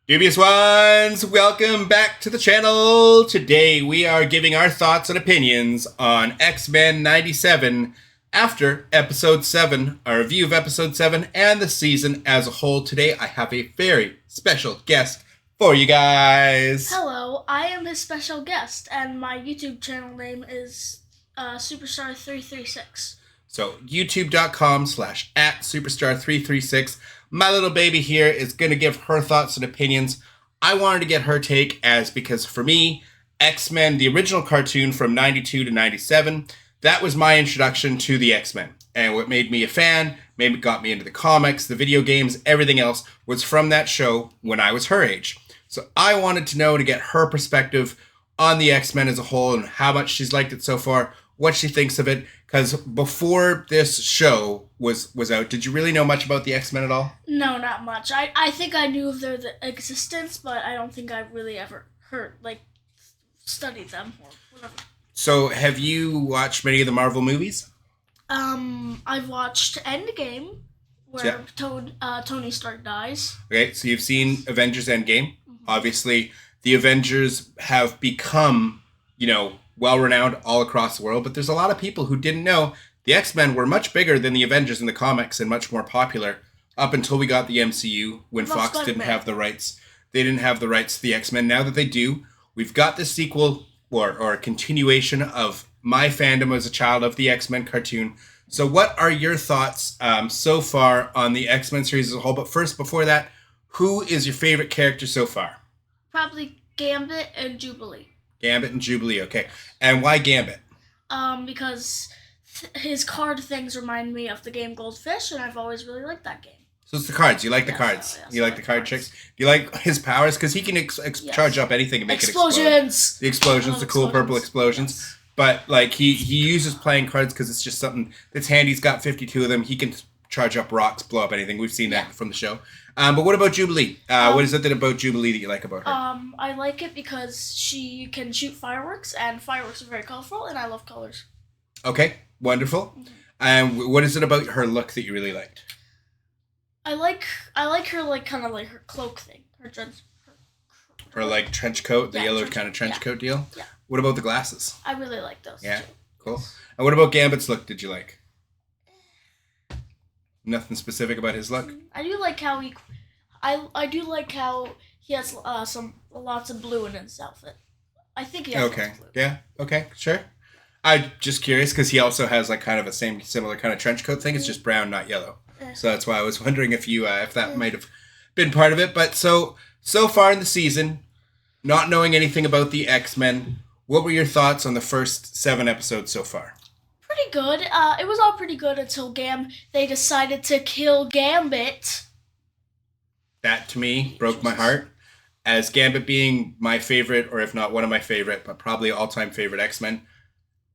Dubious ones, welcome back to the channel. Today we are giving our thoughts and opinions on X-Men97 after episode 7, our review of episode 7 and the season as a whole. Today I have a very special guest for you guys. Hello, I am his special guest and my YouTube channel name is Superstar336. So youtube.com/@superstar336. My little baby here is going to give her thoughts and opinions. I wanted to get her take because for me, X-Men, the original cartoon from 92 to 97, that was my introduction to the X-Men. And what made me a fan, got me into the comics, the video games, everything else was from that show when I was her age. So I wanted to know to get her perspective on the X-Men as a whole and how much she's liked it so far, what she thinks of it. Because before this show was out, did you really know much about the X-Men at all? No, not much. I think I knew of their existence, but I don't think I really ever studied them or whatever. So have you watched many of the Marvel movies? I've watched Endgame, where Tony Stark dies. Okay, so you've seen Avengers Endgame. Mm-hmm. Obviously, the Avengers have become, well-renowned all across the world, but there's a lot of people who didn't know the X-Men were much bigger than the Avengers in the comics and much more popular up until we got the MCU when Fox didn't have the rights. They didn't have the rights to the X-Men. Now that they do, we've got the sequel or a continuation of my fandom as a child of the X-Men cartoon. So what are your thoughts so far on the X-Men series as a whole? But first, before that, who is your favorite character so far? Probably Gambit and Jubilee. Gambit and Jubilee, okay. And why Gambit? Because his card things remind me of the game Goldfish, and I've always really liked that game. So it's the cards. You like the cards. Yes, you like the card tricks. Do you like his powers? Because he can charge up anything and make explosions. It explode. The explosions, the cool purple explosions. Yes. But he uses playing cards because it's just something that's handy. He's got 52 of them. He can charge up rocks, blow up anything. We've seen that from the show. But what about Jubilee? What is it about Jubilee that you like about her? I like it because she can shoot fireworks, and fireworks are very colorful, and I love colors. Okay, wonderful. And what is it about her look that you really liked? I like her kind of like her cloak thing, her trench coat, the yellow kind of trench coat deal. Yeah. What about the glasses? I really like those. Yeah, too. Cool. And what about Gambit's look? Did you like? Nothing specific about his look. I do like how I do like how he has lots of blue in his outfit. I think he has lots of blue. Yeah. Okay. Sure. I'm just curious because he also has kind of a similar kind of trench coat thing. It's just brown, not yellow. So that's why I was wondering if that might have been part of it. But so far in the season, not knowing anything about the X-Men, what were your thoughts on the first 7 episodes so far? Pretty good. It was all pretty good until they decided to kill Gambit. That to me broke my heart. As Gambit being my favorite, or if not one of my favorite, but probably all-time favorite X-Men,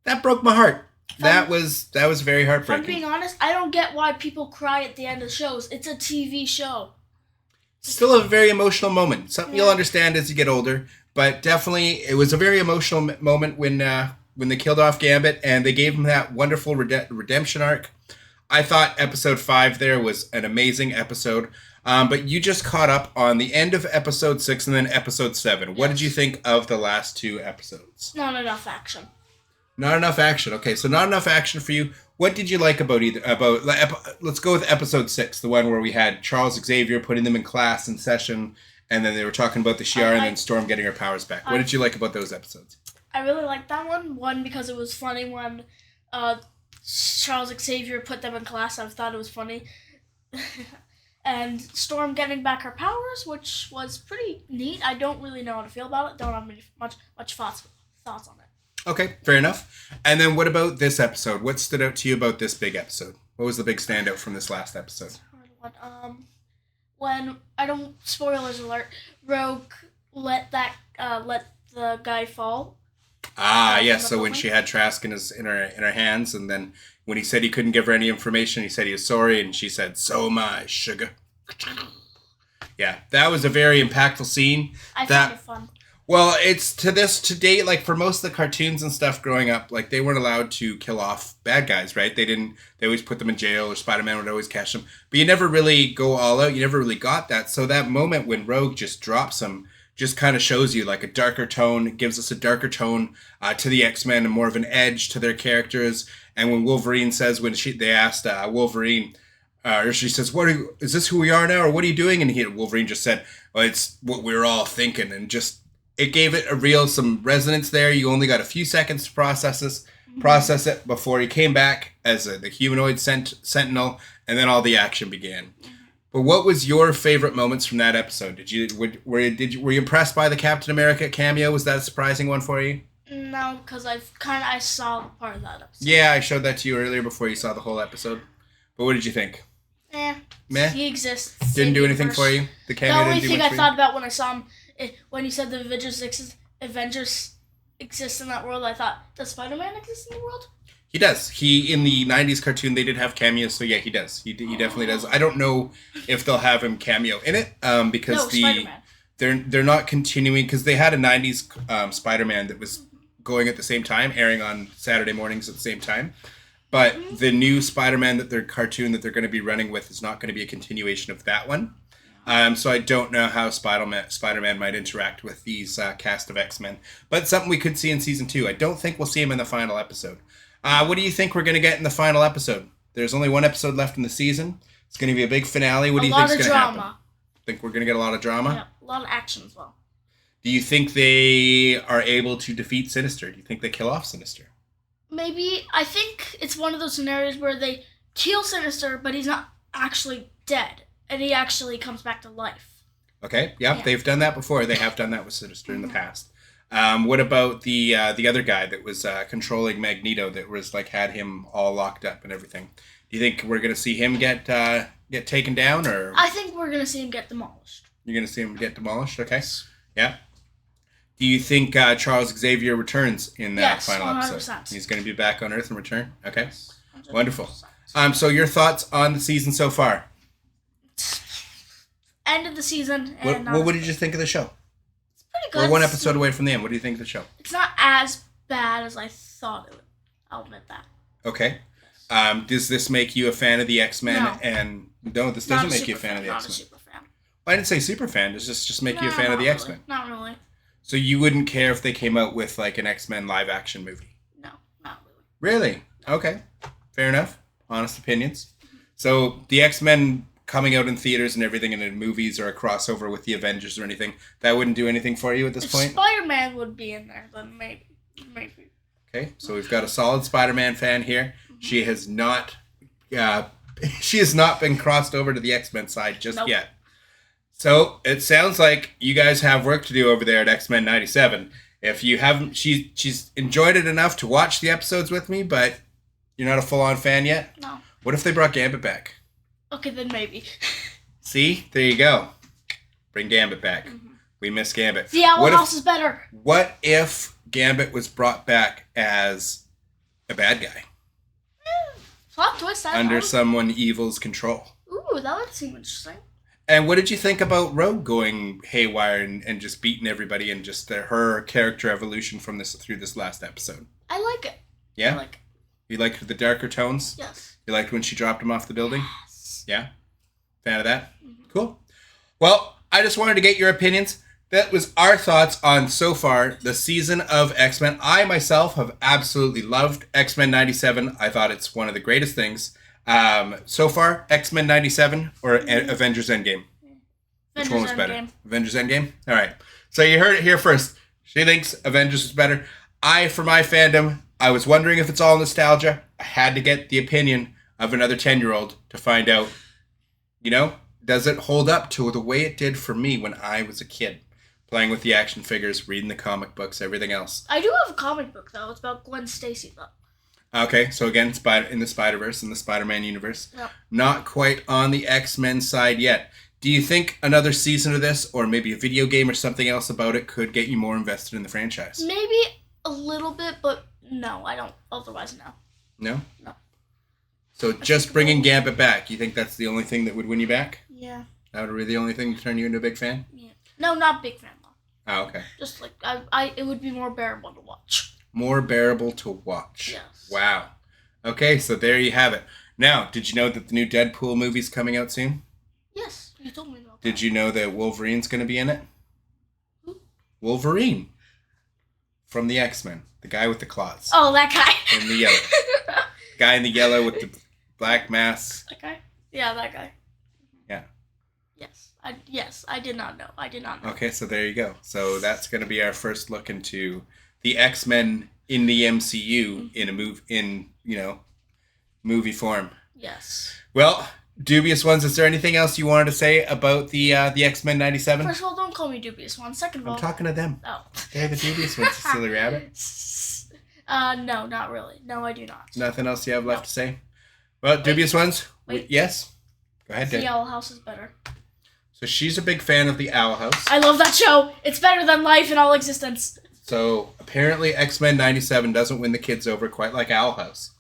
that broke my heart. That was very heartbreaking. If I'm being honest, I don't get why people cry at the end of shows. It's a TV show. Still a very emotional moment. Something you'll understand as you get older, but definitely it was a very emotional moment when they killed off Gambit and they gave him that wonderful redemption arc. I thought episode 5 there was an amazing episode. But you just caught up on the end of episode 6 and then episode 7. What did you think of the last 2 episodes? Not enough action. Not enough action. Okay, so not enough action for you. What did you like about let's go with episode 6, the one where we had Charles Xavier putting them in class in session, and then they were talking about the shi-ar and then Storm getting her powers back. What did you like about those episodes? I really liked that one. One, because it was funny when Charles Xavier put them in class. I thought it was funny. And Storm getting back her powers, which was pretty neat. I don't really know how to feel about it. Don't have much thoughts on it. Okay, fair enough. And then what about this episode? What stood out to you about this big episode? What was the big standout from this last episode? When spoilers alert, Rogue let the guy fall. Yes. So when she had Trask in her hands, and then when he said he couldn't give her any information, he said he was sorry, and she said, "So am I, sugar." Yeah, that was a very impactful scene. I found it fun. Well, it's to date, like for most of the cartoons and stuff growing up, like they weren't allowed to kill off bad guys, right? They always put them in jail, or Spider-Man would always catch them. But you never really go all out. You never really got that. So that moment when Rogue just drops him just kind of shows you like a darker tone. It gives us a darker tone to the X-Men and more of an edge to their characters. And when Wolverine says, they asked Wolverine, or she says, is this who we are now? Or what are you doing? And Wolverine just said, well, it's what we were all thinking. And just, it gave it some resonance there. You only got a few seconds to process it before he came back as the humanoid sentinel, and then all the action began. But what was your favorite moments from that episode? Were you impressed by the Captain America cameo? Was that a surprising one for you? No, because I saw part of that episode. Yeah, I showed that to you earlier before you saw the whole episode. But what did you think? Meh. He exists. Didn't do anything for you. The cameo. The only thing I thought about when I saw him, when he said the Avengers exist in that world, I thought, does Spider-Man exist in the world? He does. He, in the 90s cartoon, they did have cameos, so yeah, he does. He definitely does. I don't know if they'll have him cameo in it, because Spider-Man. they're not continuing, because they had a 90s Spider-Man that was going at the same time, airing on Saturday mornings at the same time. But the new Spider-Man cartoon that they're going to be running with is not going to be a continuation of that one. So I don't know how Spider-Man might interact with these cast of X-Men. But it's something we could see in season 2. I don't think we'll see him in the final episode. What do you think we're going to get in the final episode? There's only one episode left in the season. It's going to be a big finale. What do you think is going to happen? Think we're going to get a lot of drama? Yeah, a lot of action as well. Do you think they are able to defeat Sinister? Do you think they kill off Sinister? Maybe. I think it's one of those scenarios where they kill Sinister, but he's not actually dead, and he actually comes back to life. Okay, yeah. They've done that before. They have done that with Sinister in the past. What about the other guy that was controlling Magneto, that was like had him all locked up and everything? Do you think we're going to see him get taken down, or? I think we're going to see him get demolished. You're going to see him get demolished? Okay. Yeah. Do you think Charles Xavier returns in that final 100%. episode? He's going to be back on Earth and return? Okay. 100%. Wonderful. So your thoughts on the season so far? End of the season. What did you think of the show? It's pretty good. We're one episode away from the end. What do you think of the show? It's not as bad as I thought it would. I'll admit that. Okay. Does this make you a fan of the X-Men? No. And no, this doesn't make you a fan of the X-Men. Not a super fan. Well, I didn't say super fan. Does this just make you a fan of the X-Men? Not really. So you wouldn't care if they came out with like an X-Men live action movie? No, not really. Really? Okay. Fair enough. Honest opinions. So the X-Men coming out in theaters and everything, and in movies or a crossover with the Avengers or anything, that wouldn't do anything for you at this point? If Spider-Man would be in there, then maybe. Okay, so we've got a solid Spider-Man fan here. Mm-hmm. She has not been crossed over to the X-Men side just yet. So it sounds like you guys have work to do over there at X-Men97. If you haven't, she's enjoyed it enough to watch the episodes with me, but you're not a full-on fan yet? No. What if they brought Gambit back? Okay, then maybe. See? There you go. Bring Gambit back. Mm-hmm. We miss Gambit. The Owl House is better. What if Gambit was brought back as a bad guy? Plot twist. Under someone evil's control. Ooh, that would seem interesting. And what did you think about Rogue going haywire and just beating everybody, and just her character evolution through this last episode? I like it. Yeah? I like it. You liked the darker tones? Yes. You liked when she dropped him off the building? Yes. Yeah? Fan of that? Mm-hmm. Cool. Well, I just wanted to get your opinions. That was our thoughts on, so far, the season of X-Men. I, myself, have absolutely loved X-Men97. I thought it's one of the greatest things. So far, X-Men97 or Avengers Endgame? Which one was better? Avengers Endgame? All right. So you heard it here first. She thinks Avengers is better. For my fandom, I was wondering if it's all nostalgia. I had to get the opinion of another 10-year-old to find out, does it hold up to the way it did for me when I was a kid? Playing with the action figures, reading the comic books, everything else. I do have a comic book, though. It's about Gwen Stacy, though. Okay, so again, in the Spider-Verse, in the Spider-Man universe. Yep. Not quite on the X-Men side yet. Do you think another season of this, or maybe a video game or something else about it, could get you more invested in the franchise? Maybe a little bit, but no, I don't. Otherwise, no. No? No. So just bringing Gambit back, you think that's the only thing that would win you back? Yeah. That would be the only thing to turn you into a big fan? Yeah. No, not big fan, though. Oh, okay. Just like it would be more bearable to watch. More bearable to watch. Yes. Wow. Okay, so there you have it. Now, did you know that the new Deadpool movie's coming out soon? Yes, you told me about that. Did you know that Wolverine's going to be in it? Who? Wolverine. From the X-Men. The guy with the claws. Oh, that guy. In the yellow. Guy in the yellow with the black mask. That guy? Yeah, that guy. Yeah. Yes, I did not know. I did not know. Okay, so there you go. So that's going to be our first look into the X-Men in the MCU in a movie form. Yes. Well, Dubious Ones, is there anything else you wanted to say about the X-Men97? First of all, don't call me Dubious One. Second of all... I'm talking to them. Oh. They're the Dubious Ones, you silly rabbit. No, not really. No, I do not. Nothing else you have left to say? Well, Dubious Ones? Wait. Yes? Go ahead, The Dave. Owl House is better. So she's a big fan of the Owl House. I love that show. It's better than life in all existence. So apparently X-Men97 doesn't win the kids over quite like Owl House.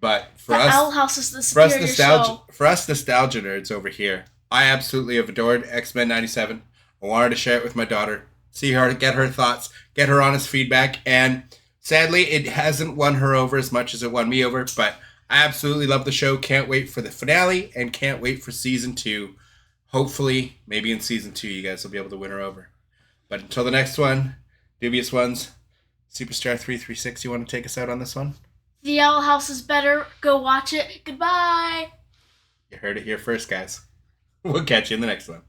But for The us, Owl House is the superior show. for us nostalgia nerds over here, I absolutely have adored X-Men97. I wanted to share it with my daughter, see her, get her thoughts, get her honest feedback, and sadly it hasn't won her over as much as it won me over, but I absolutely love the show. Can't wait for the finale and can't wait for season 2. Hopefully, maybe in season 2 you guys will be able to win her over. But until the next one, Dubious Ones, Superstar 336, you want to take us out on this one? The Owl House is better. Go watch it. Goodbye. You heard it here first, guys. We'll catch you in the next one.